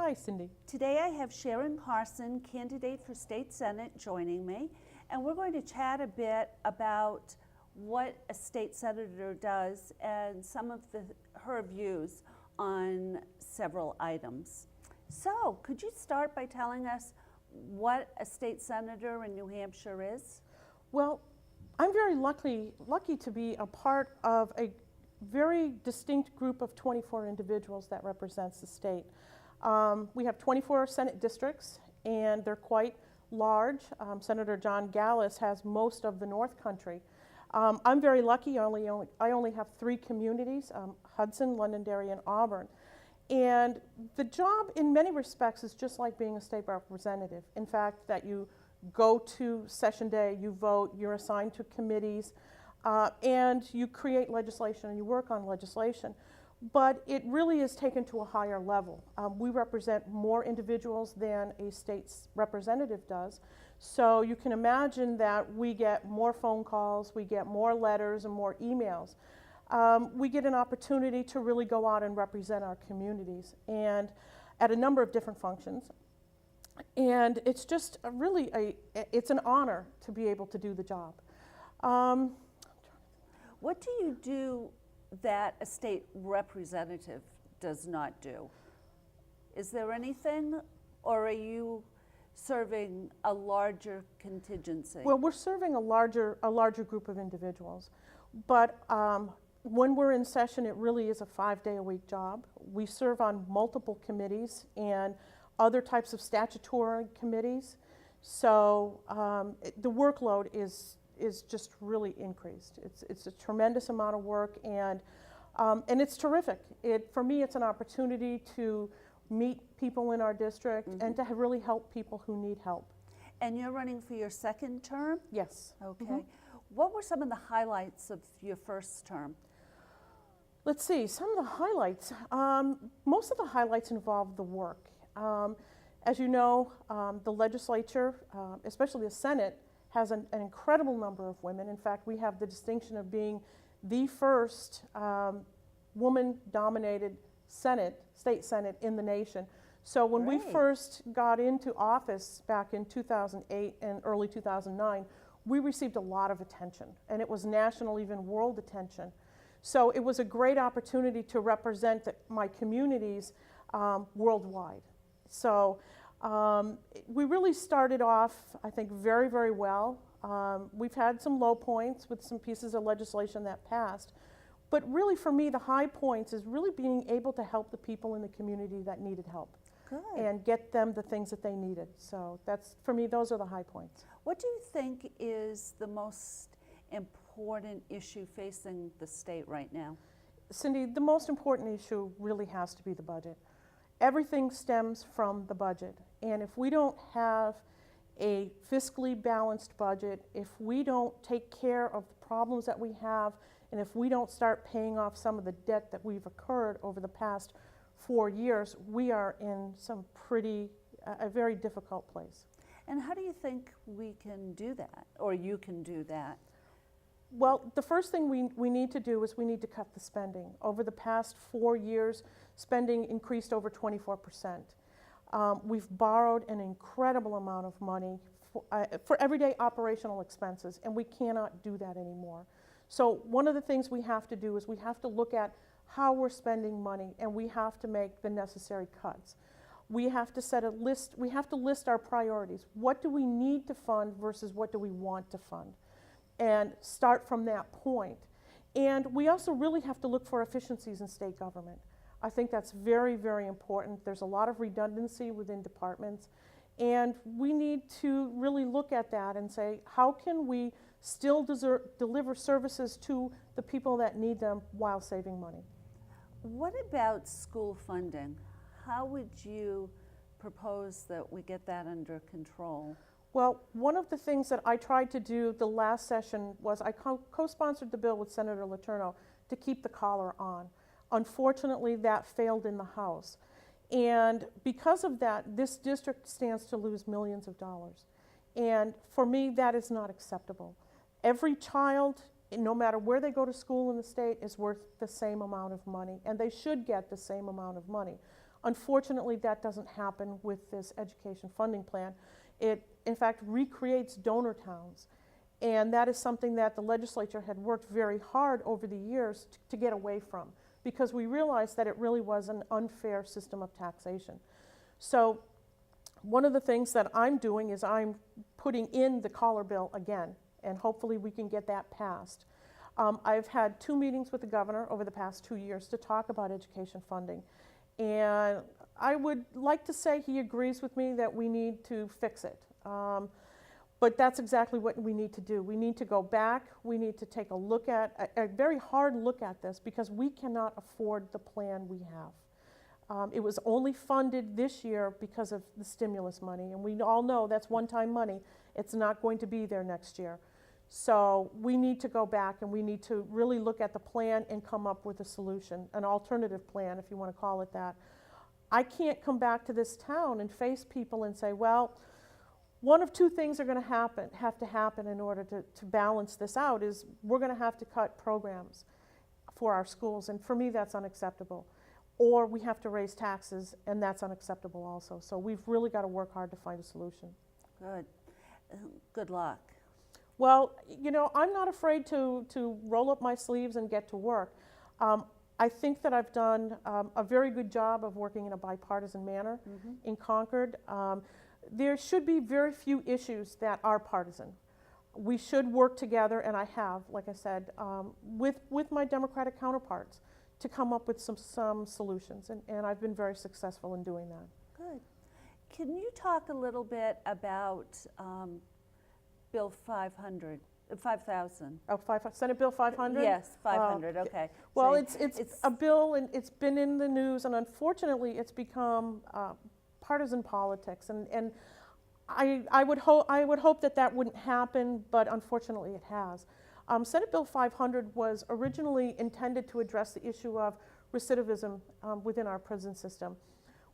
Hi, Cindy. Today I have Sharon Carson, candidate for State Senate, joining me, and we're going to chat a bit about what a state senator does and some of her views on several items. So, could you start by telling us what a state senator in New Hampshire is? Well, I'm very lucky to be a part of a very distinct group of 24 individuals that represents the state. We have 24 Senate districts, and they're quite large. Senator John Gallus has most of the North Country. I'm very lucky. I only have 3 communities, Hudson, Londonderry, and Auburn. And the job, in many respects, is just like being a state representative. In fact, that you go to session day, you vote, you're assigned to committees, and you create legislation and you work on legislation. But it really is taken to a higher level. We represent more individuals than a state's representative does. So you can imagine that we get more phone calls, we get more letters and more emails. We get an opportunity to really go out and represent our communities and at a number of different functions. And it's just it's an honor to be able to do the job. What do you do that a state representative does not do? Is there anything, or are you serving a larger contingency? Well, we're serving a larger group of individuals, but when we're in session, it really is a 5-day-a-week job. We serve on multiple committees and other types of statutory committees, so the workload is just really increased. It's a tremendous amount of work, and it's terrific. For me, it's an opportunity to meet people in our district and to really help people who need help. And you're running for your second term? Yes. Okay. What were some of the highlights of your first term? Let's see, some of the highlights. Most of the highlights involve the work. As you know, the legislature, especially the Senate, has an incredible number of women. In fact, we have the distinction of being the first woman-dominated state Senate in the nation. So when we first got into office back in 2008 and early 2009, we received a lot of attention, and it was national, even world attention. So it was a great opportunity to represent my communities worldwide. So we really started off, I think, very, very well. We've had some low points with some pieces of legislation that passed. But really, for me, the high points is really being able to help the people in the community that needed help. Good. And get them the things that they needed. So that's, for me, those are the high points. What do you think is the most important issue facing the state right now? Cindy, the most important issue really has to be the budget. Everything stems from the budget. And if we don't have a fiscally balanced budget, if we don't take care of the problems that we have, and if we don't start paying off some of the debt that we've incurred over the past 4 years, we are in a very difficult place. And how do you think we can do that, or you can do that? Well, the first thing we need to do is we need to cut the spending. Over the past 4 years, spending increased over 24%. We've borrowed an incredible amount of money for everyday operational expenses, and we cannot do that anymore. So one of the things we have to do is we have to look at how we're spending money, and we have to make the necessary cuts. We have to set a list, we have to list our priorities. What do we need to fund versus what do we want to fund? And start from that point. And we also really have to look for efficiencies in state government. I think that's very, very important. There's a lot of redundancy within departments, and we need to really look at that and say, how can we still deliver services to the people that need them while saving money? What about school funding? How would you propose that we get that under control? Well, one of the things that I tried to do the last session was I co-sponsored the bill with Senator Letourneau to keep the collar on. Unfortunately, that failed in the House. And because of that, this district stands to lose millions of dollars. And for me, that is not acceptable. Every child, no matter where they go to school in the state, is worth the same amount of money, and they should get the same amount of money. Unfortunately, that doesn't happen with this education funding plan. It, in fact, recreates donor towns. And that is something that the legislature had worked very hard over the years to get away from, because we realized that it really was an unfair system of taxation. So one of the things that I'm doing is I'm putting in the collar bill again, and hopefully we can get that passed. I've had 2 meetings with the governor over the past 2 years to talk about education funding. And I would like to say he agrees with me that we need to fix it. But that's exactly what we need to do. We need to go back. We need to take a look at, a very hard look at this, because we cannot afford the plan we have. It was only funded this year because of the stimulus money, and we all know that's one-time money. It's not going to be there next year. So we need to go back and we need to really look at the plan and come up with a solution, an alternative plan, if you want to call it that. I can't come back to this town and face people and say, well, one of 2 things are going to have to happen in order to balance this out. Is we're going to have to cut programs for our schools, and for me that's unacceptable. Or we have to raise taxes, and that's unacceptable also. So we've really got to work hard to find a solution. Good. Good luck. Well, you know, I'm not afraid to roll up my sleeves and get to work. I think that I've done a very good job of working in a bipartisan manner in Concord. There should be very few issues that are partisan. We should work together, and I have, like I said, with my Democratic counterparts to come up with some solutions, and I've been very successful in doing that. Good. Can you talk a little bit about Bill 5,000? Oh, Senate Bill 500? Yes, 500, okay. Well, So it's a bill, and it's been in the news, and unfortunately it's become partisan politics, and I would hope that wouldn't happen, but unfortunately it has. Senate Bill 500 was originally intended to address the issue of recidivism within our prison system.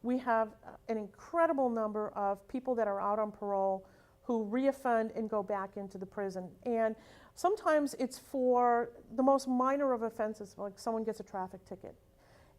We have an incredible number of people that are out on parole who reoffend and go back into the prison. And sometimes it's for the most minor of offenses, like someone gets a traffic ticket.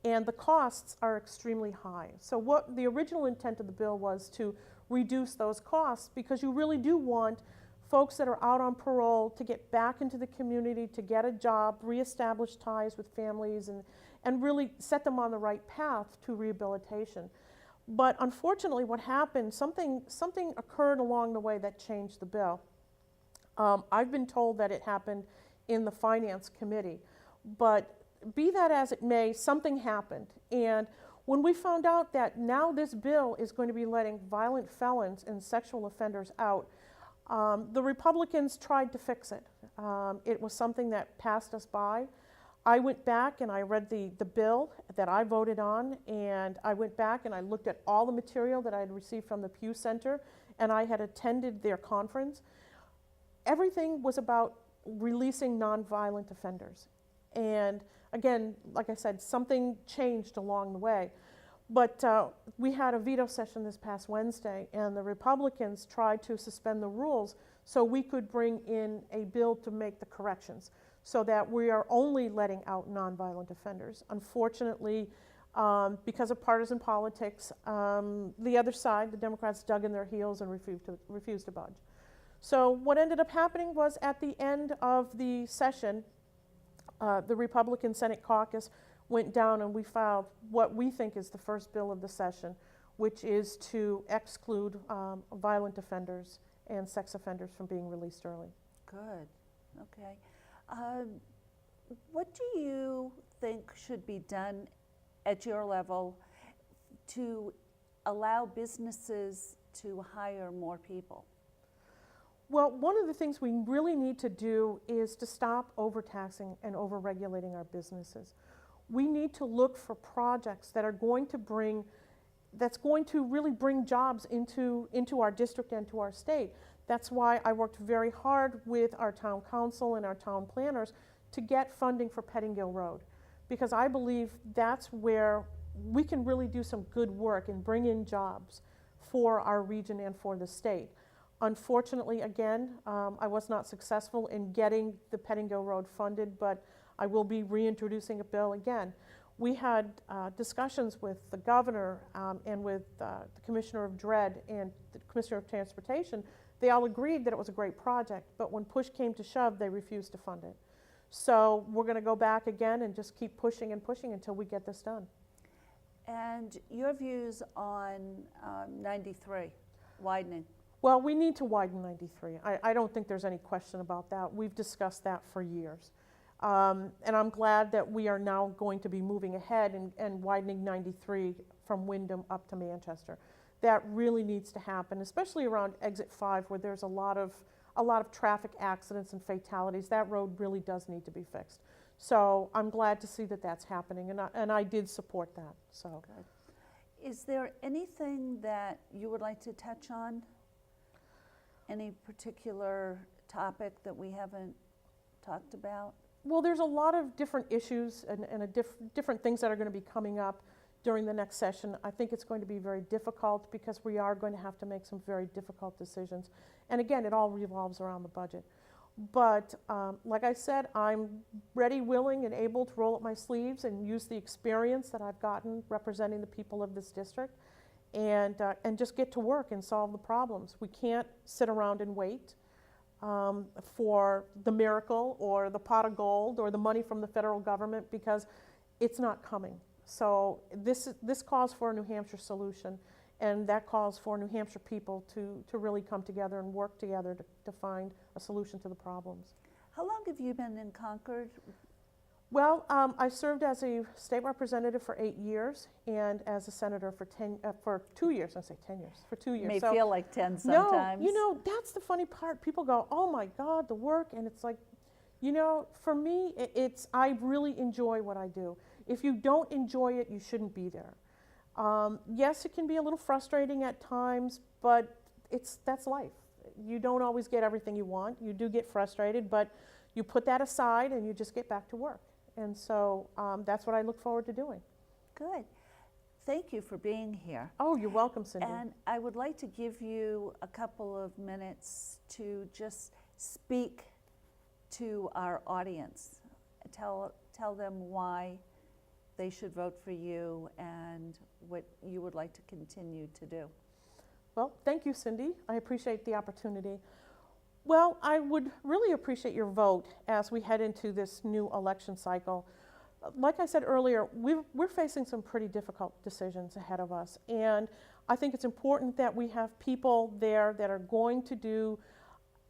And the costs are extremely high. So what the original intent of the bill was to reduce those costs, because you really do want folks that are out on parole to get back into the community, to get a job, reestablish ties with families, and really set them on the right path to rehabilitation. But unfortunately, what happened, something occurred along the way that changed the bill. I've been told that it happened in the Finance Committee, but be that as it may, something happened. And when we found out that now this bill is going to be letting violent felons and sexual offenders out, the Republicans tried to fix it. It was something that passed us by. I went back and I read the bill that I voted on, and I went back and I looked at all the material that I had received from the Pew Center, and I had attended their conference. Everything was about releasing nonviolent offenders. And again, like I said, something changed along the way. But we had a veto session this past Wednesday, and the Republicans tried to suspend the rules so we could bring in a bill to make the corrections, so that we are only letting out nonviolent offenders. Unfortunately, because of partisan politics, the other side, the Democrats, dug in their heels and refused to budge. So what ended up happening was, at the end of the session, the Republican Senate caucus went down and we filed what we think is the first bill of the session, which is to exclude violent offenders and sex offenders from being released early. Good, okay. What do you think should be done at your level to allow businesses to hire more people? Well, one of the things we really need to do is to stop overtaxing and overregulating our businesses. We need to look for projects that are going to really bring jobs into our district and to our state. That's why I worked very hard with our town council and our town planners to get funding for Pettingill Road, because I believe that's where we can really do some good work and bring in jobs for our region and for the state. Unfortunately, again, I was not successful in getting the Pettingill Road funded, but I will be reintroducing a bill again. We had discussions with the governor and with the Commissioner of Dred and the Commissioner of Transportation. They all agreed that it was a great project, but when push came to shove, they refused to fund it. So we're going to go back again and just keep pushing and pushing until we get this done. And your views on 93, widening? Well, we need to widen 93. I don't think there's any question about that. We've discussed that for years. And I'm glad that we are now going to be moving ahead and widening 93 from Windham up to Manchester. That really needs to happen, especially around exit 5 where there's a lot of traffic accidents and fatalities. That road really does need to be fixed. So I'm glad to see that that's happening, and I did support that. So. Good. Is there anything that you would like to touch on? Any particular topic that we haven't talked about? Well, there's a lot of different issues and different things that are going to be coming up during the next session. I think it's going to be very difficult because we are going to have to make some very difficult decisions. And again, it all revolves around the budget. But like I said, I'm ready, willing, and able to roll up my sleeves and use the experience that I've gotten representing the people of this district and just get to work and solve the problems. We can't sit around and wait for the miracle or the pot of gold or the money from the federal government because it's not coming. So this calls for a New Hampshire solution, and that calls for New Hampshire people to really come together and work together to find a solution to the problems. How long have you been in Concord? Well, I served as a state representative for 8 years and as a senator for 2 years. I say 10 years, for 2 years. May feel like 10 sometimes. No, you know, that's the funny part. People go, oh my God, the work, and it's like, you know, for me, I really enjoy what I do. If you don't enjoy it, you shouldn't be there. Yes, it can be a little frustrating at times, but that's life. You don't always get everything you want. You do get frustrated, but you put that aside and you just get back to work. And so that's what I look forward to doing. Good. Thank you for being here. Oh, you're welcome, Cindy. And I would like to give you a couple of minutes to just speak to our audience. Tell them why they should vote for you and what you would like to continue to do. Well, thank you, Cindy. I appreciate the opportunity. Well, I would really appreciate your vote as we head into this new election cycle. Like I said earlier, we're facing some pretty difficult decisions ahead of us, and I think it's important that we have people there that are going to do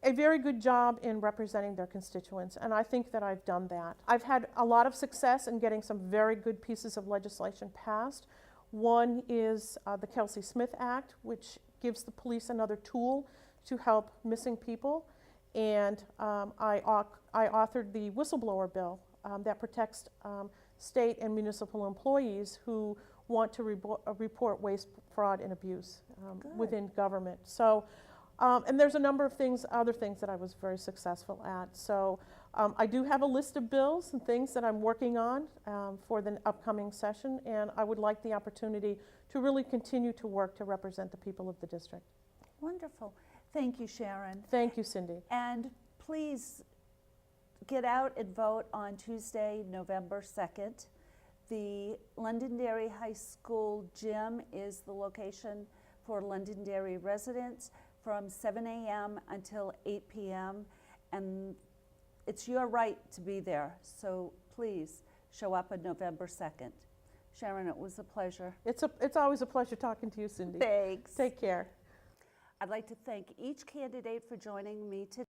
a very good job in representing their constituents, and I think that I've done that. I've had a lot of success in getting some very good pieces of legislation passed. One is the Kelsey Smith Act, which gives the police another tool to help missing people, and I authored the whistleblower bill that protects state and municipal employees who want to report waste, fraud, and abuse within government. So, and there's a number of other things that I was very successful at. So I do have a list of bills and things that I'm working on for the upcoming session, and I would like the opportunity to really continue to work to represent the people of the district. Wonderful. Thank you, Sharon. Thank you, Cindy. And please get out and vote on Tuesday, November 2nd. The Londonderry High School gym is the location for Londonderry residents from 7 a.m. until 8 p.m. And it's your right to be there, so please show up on November 2nd. Sharon, it was a pleasure. It's always a pleasure talking to you, Cindy. Thanks. Take care. I'd like to thank each candidate for joining me today.